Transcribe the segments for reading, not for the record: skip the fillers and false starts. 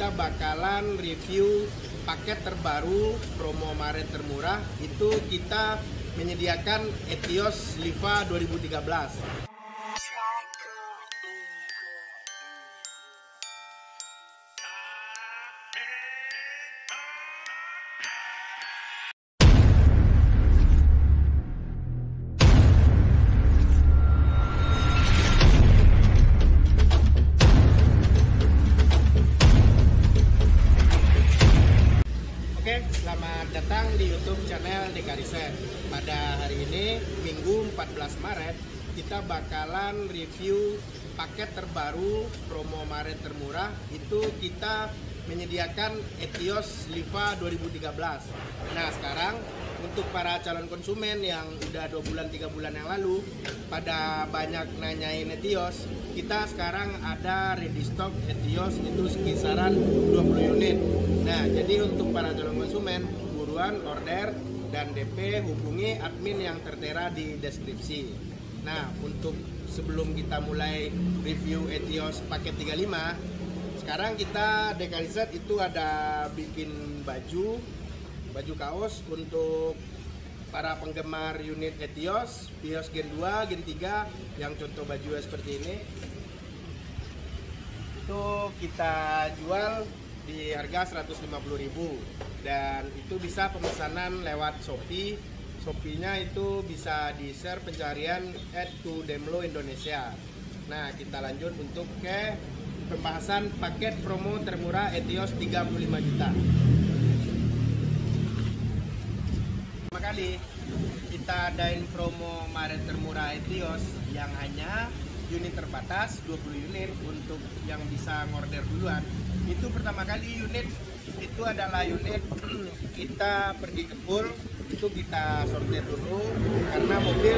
kita bakalan review paket terbaru promo Maret termurah. Itu kita menyediakan Etios Liva 2013. Selamat datang di YouTube channel Dekariset. Pada hari ini, Minggu 14 Maret, kita bakalan review paket terbaru promo Maret termurah. Itu kita menyediakan Etios Liva 2013. Nah, sekarang untuk para calon konsumen yang udah 2 bulan 3 bulan yang lalu pada banyak nanyain Etios, kita sekarang ada ready stock Etios itu sekisaran 20 unit. Nah, jadi untuk para calon konsumen, buruan order dan DP hubungi admin yang tertera di deskripsi. Nah, untuk sebelum kita mulai review Etios paket 35, sekarang kita Dekariset itu ada bikin baju kaos untuk para penggemar unit Etios, Vios Gen 2, Gen 3 yang contoh baju seperti ini. Itu kita jual di harga 150.000 dan itu bisa pemesanan lewat Shopee. Shopee-nya itu bisa di-share pencarian @2demlo Indonesia. Nah, kita lanjut untuk ke pembahasan paket promo termurah Etios 35 juta. Pertama kali kita adain promo Maret termurah Etios yang hanya unit terbatas 20 unit untuk yang bisa ngorder duluan. Itu pertama kali unit itu adalah unit kita pergi ke pool, itu kita sortir dulu karena mobil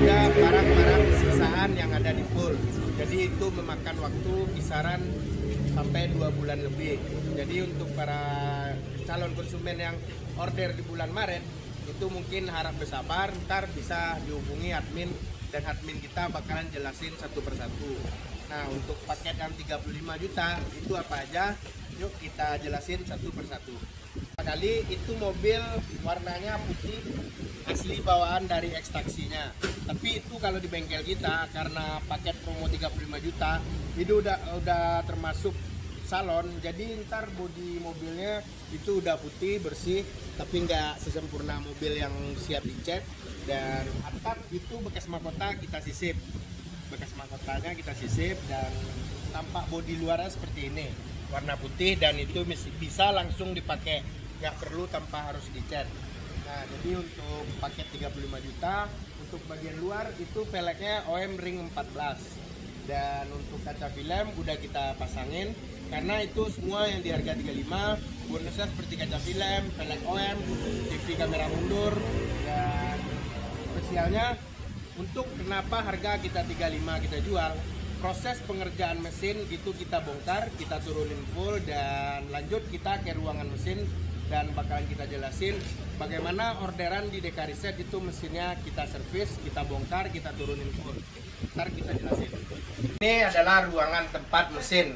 udah barang-barang sisaan yang ada di pool. Jadi itu memakan waktu kisaran sampai 2 bulan lebih. Jadi untuk para calon konsumen yang order di bulan Maret itu mungkin harap bersabar, ntar bisa dihubungi admin dan admin kita bakalan jelasin satu persatu. Nah, untuk paket yang 35 juta itu apa aja? Yuk kita jelasin satu persatu. Kali itu mobil warnanya putih asli bawaan dari ekstraksinya. Tapi itu kalau di bengkel kita karena paket promo 35 juta itu udah termasuk salon. Jadi ntar bodi mobilnya itu udah putih bersih, tapi nggak sesempurna mobil yang siap dicat. Dan atap itu bekas mahkota kita sisip. Bekas mahkotanya kita sisip dan tampak bodi luarnya seperti ini, warna putih dan itu bisa langsung dipakai, nggak perlu tanpa harus dicat. Nah, jadi untuk paket 35 juta untuk bagian luar itu velgnya OM ring 14 dan untuk kaca film udah kita pasangin karena itu semua yang di harga 35 bonusnya seperti kaca film, velg OM, TV kamera mundur, dan spesialnya untuk kenapa harga kita 35 kita jual, proses pengerjaan mesin itu kita bongkar, kita turunin full dan lanjut kita ke ruangan mesin dan bakalan kita jelasin bagaimana orderan di Dekariset itu mesinnya kita servis, kita bongkar, kita turunin full. Ntar kita jelasin. Ini adalah ruangan tempat mesin,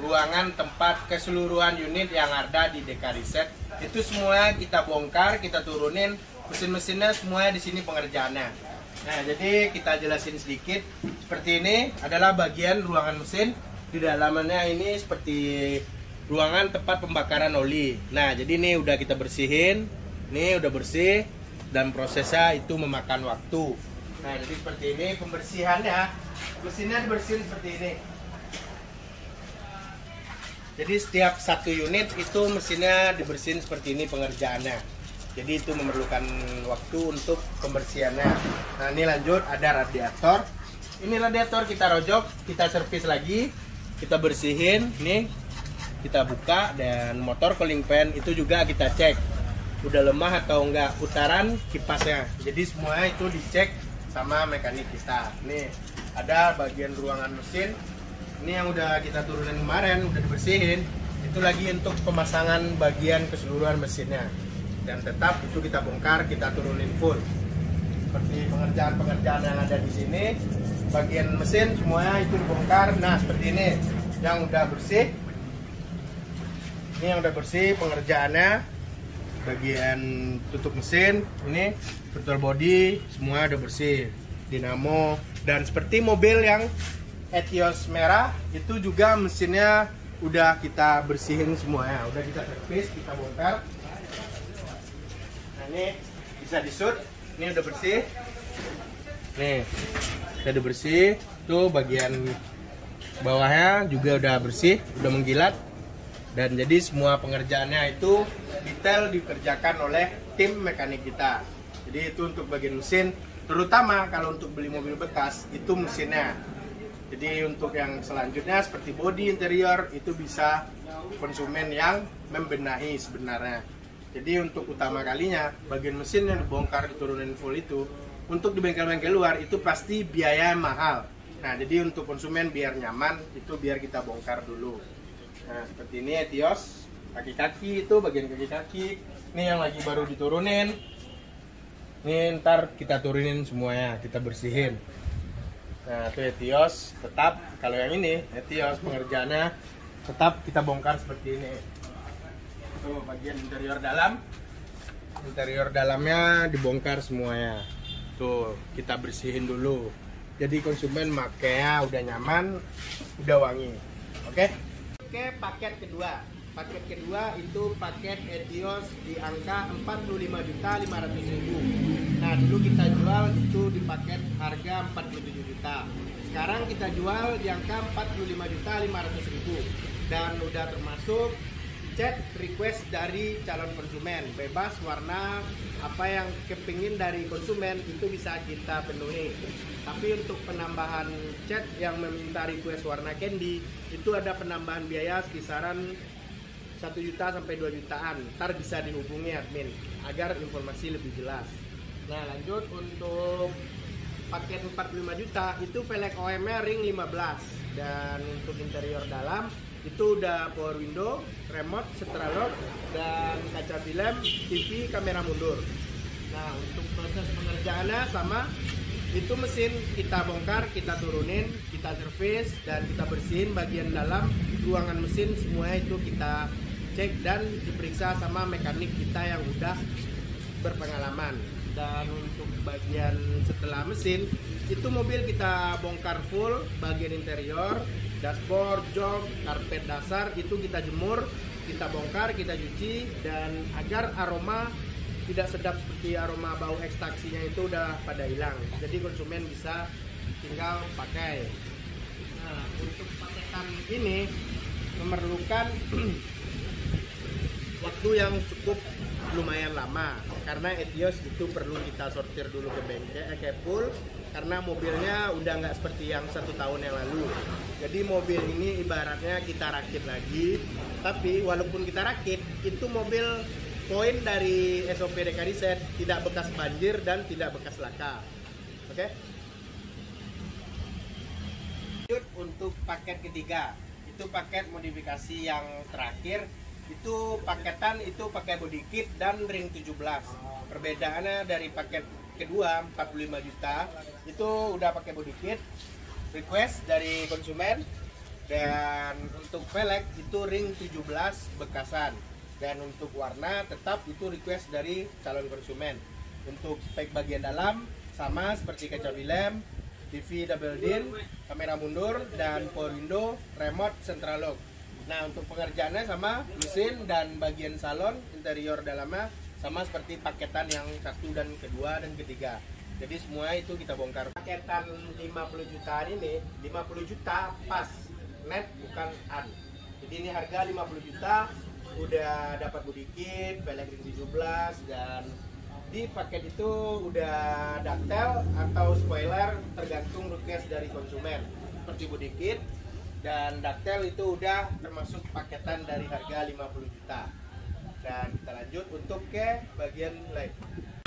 ruangan tempat keseluruhan unit yang ada di Dekariset. Itu semua kita bongkar, kita turunin, mesin-mesinnya semuanya di sini pengerjaannya. Nah, jadi kita jelasin sedikit. Seperti ini adalah bagian ruangan mesin. Di dalamnya ini seperti ruangan tempat pembakaran oli. Nah, jadi ini udah kita bersihin. Ini udah bersih dan prosesnya itu memakan waktu. Nah, jadi seperti ini pembersihannya. Mesinnya dibersihin seperti ini. Jadi setiap satu unit itu mesinnya dibersihin seperti ini pengerjaannya. Jadi itu memerlukan waktu untuk pembersihannya. Nah, ini lanjut ada radiator. Ini radiator kita rojok, kita servis lagi, kita bersihin. Nih kita buka dan motor cooling fan itu juga kita cek udah lemah atau enggak putaran kipasnya. Jadi semua itu dicek sama mekanik kita. Nih ada bagian ruangan mesin. Ini yang udah kita turunin kemarin, udah dibersihin. Itu lagi untuk pemasangan bagian keseluruhan mesinnya. Dan tetap itu kita bongkar, kita turunin full. Seperti pengerjaan-pengerjaan yang ada di sini, bagian mesin semuanya itu dibongkar. Nah, seperti ini yang udah bersih. Ini yang udah bersih pengerjaannya, bagian tutup mesin, ini virtual body semua udah bersih, dinamo, dan seperti mobil yang Etios merah itu juga mesinnya udah kita bersihin semuanya, udah kita servis, kita bongkar. Nah ini bisa disut, ini udah bersih, nih udah bersih, tuh bagian bawahnya juga udah bersih, udah mengkilat. Dan jadi semua pengerjaannya itu detail dikerjakan oleh tim mekanik kita. Jadi itu untuk bagian mesin, terutama kalau untuk beli mobil bekas itu mesinnya. Jadi untuk yang selanjutnya seperti bodi interior itu bisa konsumen yang membenahi sebenarnya. Jadi untuk utama kalinya bagian mesin yang dibongkar diturunin full itu untuk di bengkel-bengkel luar itu pasti biaya mahal. Nah jadi untuk konsumen biar nyaman itu biar kita bongkar dulu. Nah seperti ini Etios, kaki-kaki itu bagian kaki-kaki. Ini yang lagi baru diturunin. Ini ntar kita turunin semuanya, kita bersihin. Nah itu Etios, tetap kalau yang ini Etios pengerjaannya tetap kita bongkar seperti ini. Itu bagian interior dalam. Interior dalamnya dibongkar semuanya. Tuh kita bersihin dulu. Jadi konsumen makanya udah nyaman, udah wangi. Oke? Oke, paket kedua. Paket kedua itu paket Etios di angka 45.500.000. Nah, dulu kita jual itu di paket harga 47 juta. Sekarang kita jual di angka 45.500.000 dan udah termasuk chat request dari calon konsumen. Bebas warna apa yang kepingin dari konsumen itu bisa kita penuhi. Tapi untuk penambahan chat yang meminta request warna candy itu ada penambahan biaya kisaran 1 juta sampai 2 jutaan. Ntar bisa dihubungi admin agar informasi lebih jelas. Nah lanjut untuk paket 45 juta itu velg OM-nya ring 15 dan untuk interior dalam itu udah power window, remote, central lock, dan kaca film, TV, kamera mundur. Nah untuk proses pengerjaannya sama, itu mesin kita bongkar, kita turunin, kita servis, dan kita bersihin bagian dalam ruangan mesin semuanya itu kita cek dan diperiksa sama mekanik kita yang udah berpengalaman. Dan untuk bagian setelah mesin itu mobil kita bongkar full, bagian interior, dashboard, jok, karpet dasar itu kita jemur, kita bongkar, kita cuci, dan agar aroma tidak sedap seperti aroma bau ekstraksinya itu udah pada hilang. Jadi konsumen bisa tinggal pakai. Nah, untuk paketan ini memerlukan waktu yang cukup lumayan lama karena Etios itu perlu kita sortir dulu ke bengkel, ke pool, karena mobilnya udah nggak seperti yang 1 tahun yang lalu. Jadi mobil ini ibaratnya kita rakit lagi, tapi walaupun kita rakit itu mobil poin dari SOP Dekadiset tidak bekas banjir dan tidak bekas laka. Oke? Lanjut untuk paket ketiga, itu paket modifikasi yang terakhir. Itu paketan itu pakai body kit dan ring 17. Perbedaannya dari paket kedua 45 juta itu udah pakai body kit, request dari konsumen, dan untuk velg itu ring 17 bekasan. Dan untuk warna tetap itu request dari calon konsumen. Untuk spek bagian dalam sama seperti kaca film, TV double din, kamera mundur, dan power window, remote, central lock. Nah untuk pengerjaannya sama, mesin dan bagian salon interior dalamnya sama seperti paketan yang 1 dan kedua dan ketiga. Jadi semua itu kita bongkar. Paketan 50 jutaan ini 50 juta pas net bukan an. Jadi ini harga 50 juta udah dapat body kit, velg ring 17, dan di paket itu udah ductile atau spoiler tergantung request dari konsumen. Seperti body kit dan ductile itu udah termasuk paketan dari harga 50 juta. Dan kita lanjut untuk ke bagian lain.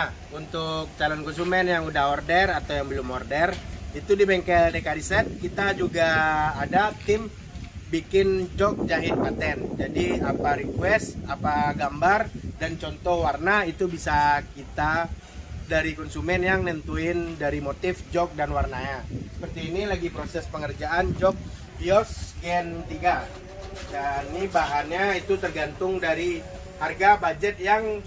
Nah, untuk calon konsumen yang udah order atau yang belum order, itu di bengkel Dekadiset kita juga ada tim bikin jok jahit paten. Jadi apa request, apa gambar, dan contoh warna itu bisa kita dari konsumen yang nentuin dari motif jok dan warnanya. Seperti ini lagi proses pengerjaan jok Vios Gen 3. Dan ini bahannya itu tergantung dari harga budget yang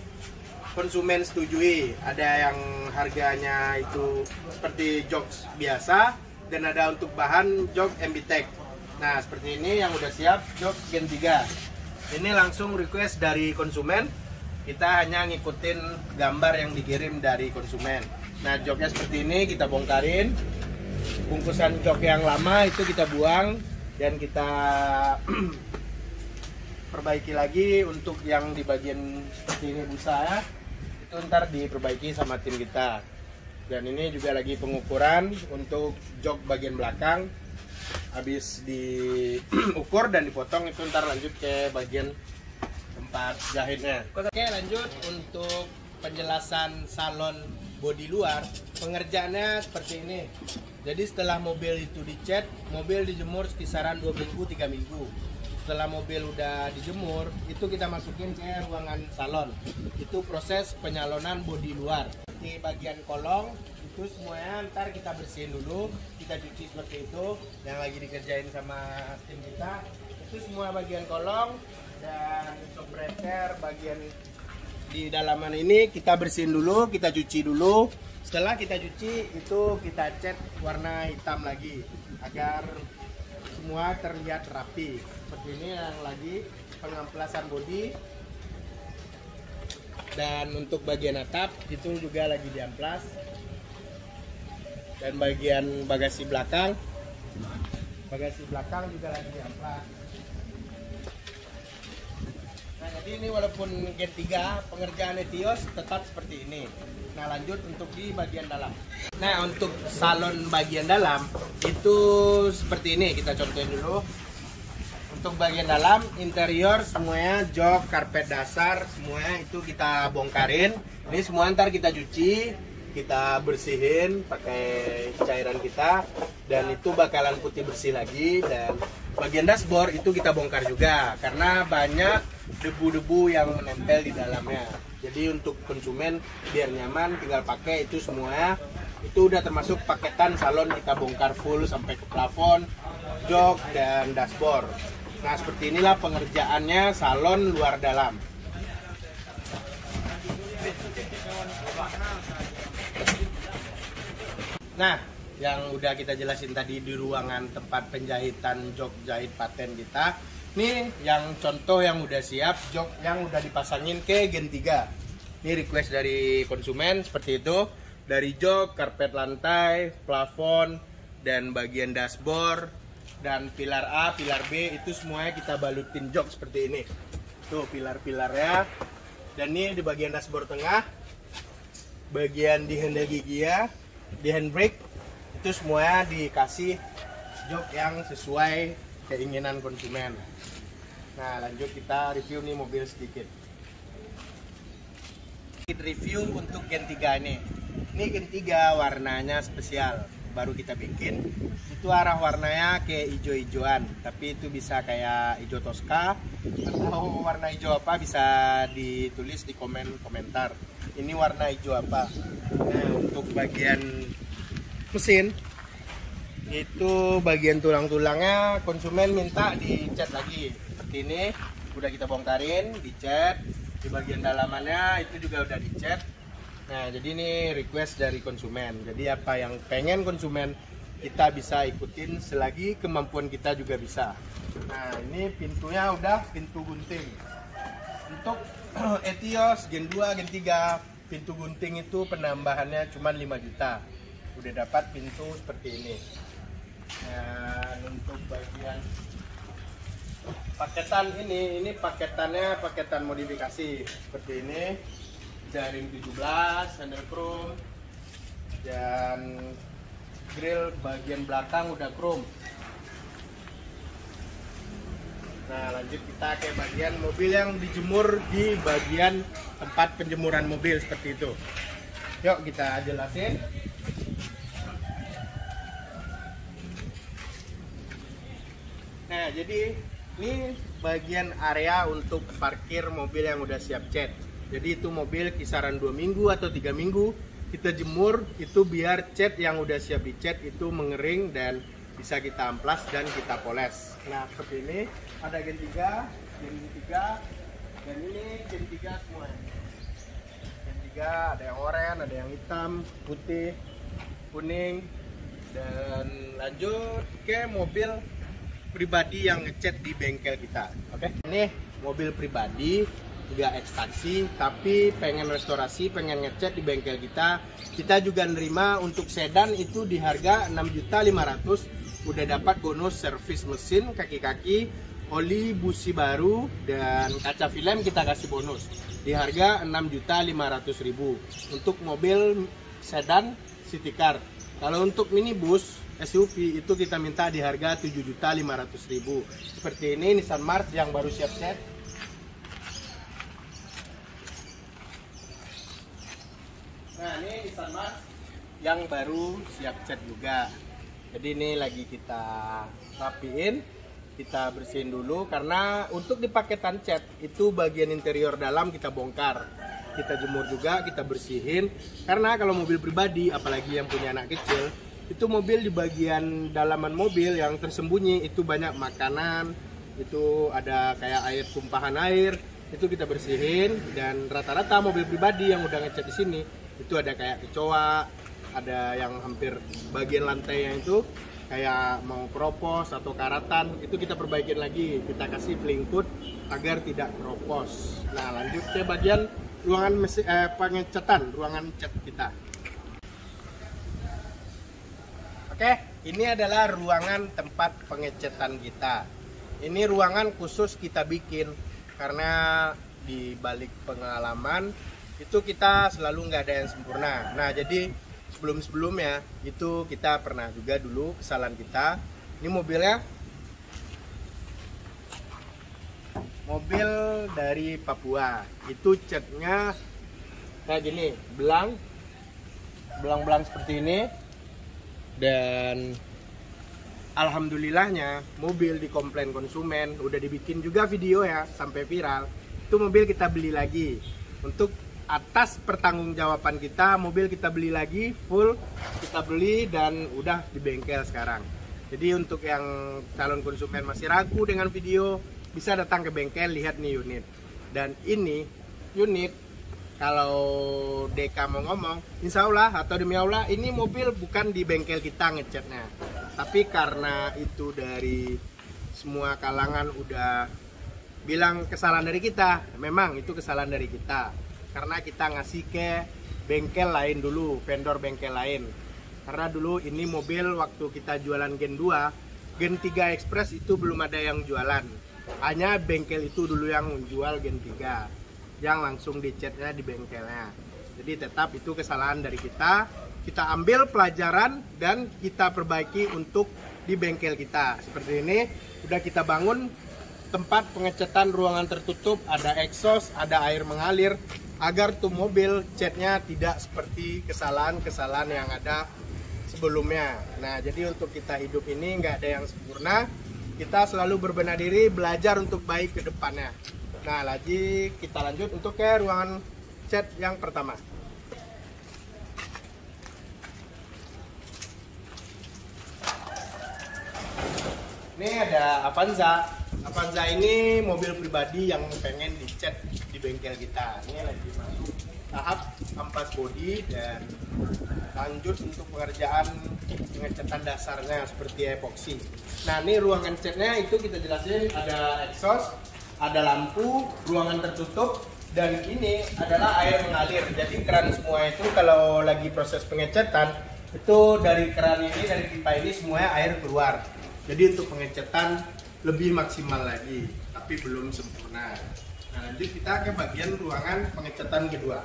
konsumen setujui. Ada yang harganya itu seperti jok biasa dan ada untuk bahan jok MBTech. Nah seperti ini yang udah siap jok Gen 3. Ini langsung request dari konsumen. Kita hanya ngikutin gambar yang dikirim dari konsumen. Nah joknya seperti ini kita bongkarin. Bungkusan jok yang lama itu kita buang dan kita perbaiki lagi. Untuk yang di bagian seperti ini busa ya, itu ntar diperbaiki sama tim kita. Dan ini juga lagi pengukuran untuk jok bagian belakang. Habis diukur dan dipotong itu ntar lanjut ke bagian tempat jahitnya. Oke lanjut untuk penjelasan salon bodi luar. Pengerjaannya seperti ini. Jadi setelah mobil itu dicat, mobil dijemur kisaran 2 minggu 3 minggu. Setelah mobil udah dijemur, itu kita masukin ke ruangan salon. Itu proses penyalonan bodi luar. Di bagian kolong itu semuanya ntar kita bersihin dulu, kita cuci seperti itu. Yang lagi dikerjain sama tim kita, itu semua bagian kolong dan shock breaker bagian di dalaman ini kita bersihin dulu, kita cuci dulu. Setelah kita cuci itu kita cat warna hitam lagi agar semua terlihat rapi. Seperti ini yang lagi pengamplasan bodi. Dan untuk bagian atap itu juga lagi diamplas. Dan bagian bagasi belakang juga lagi diamplas. Nah jadi ini walaupun Gen 3 pengerjaan Etios tetap seperti ini. Nah lanjut untuk di bagian dalam. Nah untuk salon bagian dalam itu seperti ini, kita contohin dulu. Untuk bagian dalam interior semuanya jok, karpet dasar semuanya itu kita bongkarin. Ini semua ntar kita cuci, kita bersihin pakai cairan kita dan itu bakalan putih bersih lagi. Dan bagian dashboard itu kita bongkar juga karena banyak debu-debu yang menempel di dalamnya. Jadi untuk konsumen biar nyaman tinggal pakai itu semuanya. Itu udah termasuk paketan salon, kita bongkar full sampai ke plafon, jok dan dashboard. Nah seperti inilah pengerjaannya salon luar dalam. Nah yang udah kita jelasin tadi di ruangan tempat penjahitan jok jahit paten kita. Nih yang contoh yang udah siap, jok yang udah dipasangin ke Gen 3. Ini request dari konsumen seperti itu. Dari jok, karpet lantai, plafon, dan bagian dashboard, dan pilar A, pilar B itu semuanya kita balutin jok seperti ini. Tuh pilar-pilarnya. Dan ini di bagian dashboard tengah, bagian di handle gigi ya, di handbrake itu semuanya dikasih jok yang sesuai keinginan konsumen. Nah lanjut kita review nih mobil sedikit. Review untuk Gen 3 ini. Ini Gen 3 warnanya spesial, baru kita bikin. Itu arah warnanya kayak hijau-hijauan, tapi itu bisa kayak hijau Tosca atau warna hijau apa bisa ditulis di komentar. Ini warna hijau apa. Nah untuk bagian mesin itu bagian tulang-tulangnya konsumen minta dicat lagi. Seperti ini udah kita bongkarin, dicat. Di bagian dalamannya itu juga udah dicat. Nah jadi ini request dari konsumen. Jadi apa yang pengen konsumen kita bisa ikutin selagi kemampuan kita juga bisa. Nah ini pintunya udah pintu gunting. Untuk Etios Gen 2, Gen 3 pintu gunting itu penambahannya cuma 5 juta. Udah dapat pintu seperti ini. Dan untuk bagian paketan ini paketannya paketan modifikasi seperti ini. Jaring 17, handle chrome, dan grill bagian belakang udah chrome. Nah lanjut kita ke bagian mobil yang dijemur di bagian tempat penjemuran mobil seperti itu. Yuk kita jelasin. Nah jadi ini bagian area untuk parkir mobil yang udah siap cat. Jadi itu mobil kisaran 2 minggu atau 3 minggu kita jemur itu biar cat yang udah siap dicat itu mengering dan bisa kita amplas dan kita poles. Nah seperti ini, ada gen 3, dan ini gen 3 semua. Gen 3 ada yang oranye, ada yang hitam, putih, kuning. Dan lanjut ke mobil pribadi yang ngecat di bengkel kita. Oke. Ini mobil pribadi, nggak ekstraksi, tapi pengen restorasi, pengen ngecat di bengkel kita. Kita juga nerima untuk sedan itu di harga 6.500.000. Udah dapat bonus servis mesin, kaki-kaki, oli, busi baru, dan kaca film kita kasih bonus di harga 6.500.000 untuk mobil sedan city car. Kalau untuk minibus SUV itu kita minta di harga 7.500.000. Seperti ini Nissan March yang baru siap set. Nah ini Nissan March yang baru siap cat juga. Jadi ini lagi kita rapiin, kita bersihin dulu, karena untuk di paketan cat itu bagian interior dalam kita bongkar, kita jemur juga, kita bersihin. Karena kalau mobil pribadi, apalagi yang punya anak kecil, itu mobil di bagian dalaman mobil yang tersembunyi itu banyak makanan, itu ada kayak air, tumpahan air, itu kita bersihin. Dan rata-rata mobil pribadi yang udah ngecat di sini itu ada kayak kecoa, ada yang hampir bagian lantainya itu kayak mau keropos atau karatan, itu kita perbaikin lagi, kita kasih pelingkut agar tidak keropos. Nah lanjut ke bagian ruangan pengecatan, ruangan cat kita. Oke, ini adalah ruangan tempat pengecatan kita. Ini ruangan khusus kita bikin karena di balik pengalaman itu kita selalu nggak ada yang sempurna. Nah jadi sebelum-sebelumnya itu kita pernah juga dulu kesalahan kita. Ini mobilnya mobil dari Papua, itu catnya kayak gini, belang seperti ini. Dan alhamdulillahnya mobil dikomplain konsumen, udah dibikin juga video ya sampai viral. Itu mobil kita beli lagi. Untuk atas pertanggungjawaban kita, mobil kita beli lagi full, kita beli dan udah di bengkel sekarang. Jadi untuk yang calon konsumen masih ragu dengan video, bisa datang ke bengkel, lihat nih unit. Dan ini unit, kalau Deka mau ngomong, insya Allah atau demi Allah ini mobil bukan di bengkel kita ngecatnya, tapi karena itu dari semua kalangan udah bilang kesalahan dari kita. Memang itu kesalahan dari kita, karena kita ngasih ke bengkel lain dulu, vendor bengkel lain. Karena dulu ini mobil waktu kita jualan Gen 2, Gen 3 Express itu belum ada yang jualan, hanya bengkel itu dulu yang menjual Gen 3 yang langsung dicatnya di bengkelnya. Jadi tetap itu kesalahan dari kita ambil pelajaran dan kita perbaiki untuk di bengkel kita. Seperti ini udah kita bangun tempat pengecatan ruangan tertutup, ada exhaust, ada air mengalir, agar tuh mobil catnya tidak seperti kesalahan-kesalahan yang ada sebelumnya. Nah jadi untuk kita hidup ini nggak ada yang sempurna, kita selalu berbenah diri, belajar untuk baik ke depannya. Nah lagi kita lanjut untuk ke ruangan cat yang pertama. Ini ada Avanza. Avanza ini mobil pribadi yang pengen dicat di bengkel kita. Ini lagi masuk tahap amplas body dan lanjut untuk pengerjaan pengecatan dasarnya seperti epoksi. Nah ini ruangan catnya itu kita jelasin, ada exhaust, ada lampu, ruangan tertutup, dan ini adalah air mengalir. Jadi keran semua itu kalau lagi proses pengecatan itu dari keran ini, dari pipa ini semuanya air keluar. Jadi untuk pengecatan lebih maksimal lagi, tapi belum sempurna. Nah lanjut kita ke bagian ruangan pengecatan kedua.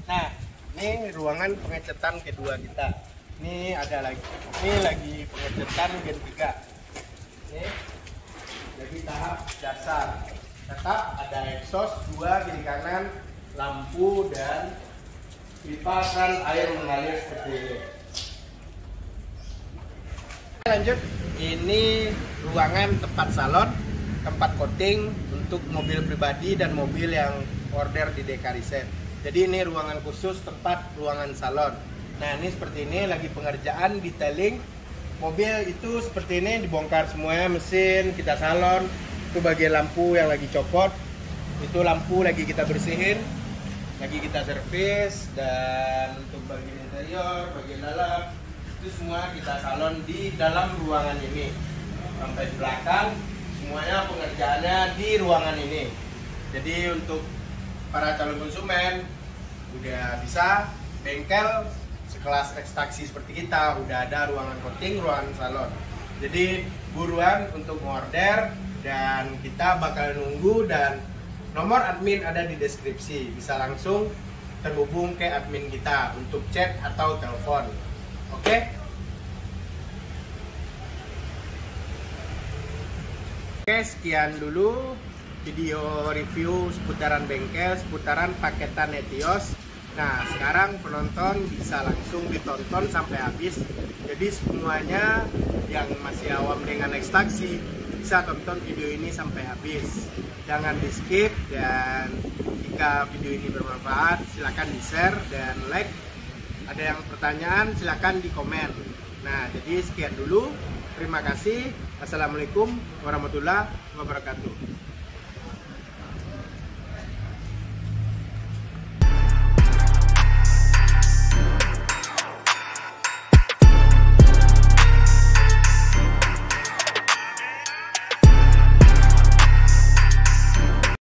Nah ini ruangan pengecatan kedua kita. Ini ada lagi, ini lagi pengecatan Gen 3. Ini jadi tahap dasar. Tetap ada exhaust 2 kiri kanan, lampu, dan pipa kan air mengalir seperti ini. Lanjut, ini ruangan tempat salon. tempat coating untuk mobil pribadi dan mobil yang order di Dekariset. Jadi ini ruangan khusus tempat ruangan salon. Nah ini seperti ini lagi pengerjaan detailing mobil itu seperti ini, dibongkar semuanya mesin, kita salon. Itu bagian lampu yang lagi copot, itu lampu lagi kita bersihin, lagi kita servis. Dan untuk bagian interior, bagian dalam itu semua kita salon di dalam ruangan ini. Sampai di belakang semuanya pengerjaannya di ruangan ini. Jadi untuk para calon konsumen udah bisa bengkel sekelas ekstraksi seperti kita, udah ada ruangan coating, ruangan salon. Jadi buruan untuk order, dan kita bakal nunggu, dan nomor admin ada di deskripsi, bisa langsung terhubung ke admin kita untuk chat atau telepon. Oke? Oke, sekian dulu video review seputaran bengkel, seputaran paketan Etios. Nah, sekarang penonton bisa langsung ditonton sampai habis. Jadi semuanya yang masih awam dengan ekstraksi bisa tonton video ini sampai habis. Jangan di skip, dan jika video ini bermanfaat silakan di share dan like. Ada yang pertanyaan silakan di komen. Nah, jadi sekian dulu. Terima kasih. Wassalamualaikum warahmatullahi wabarakatuh.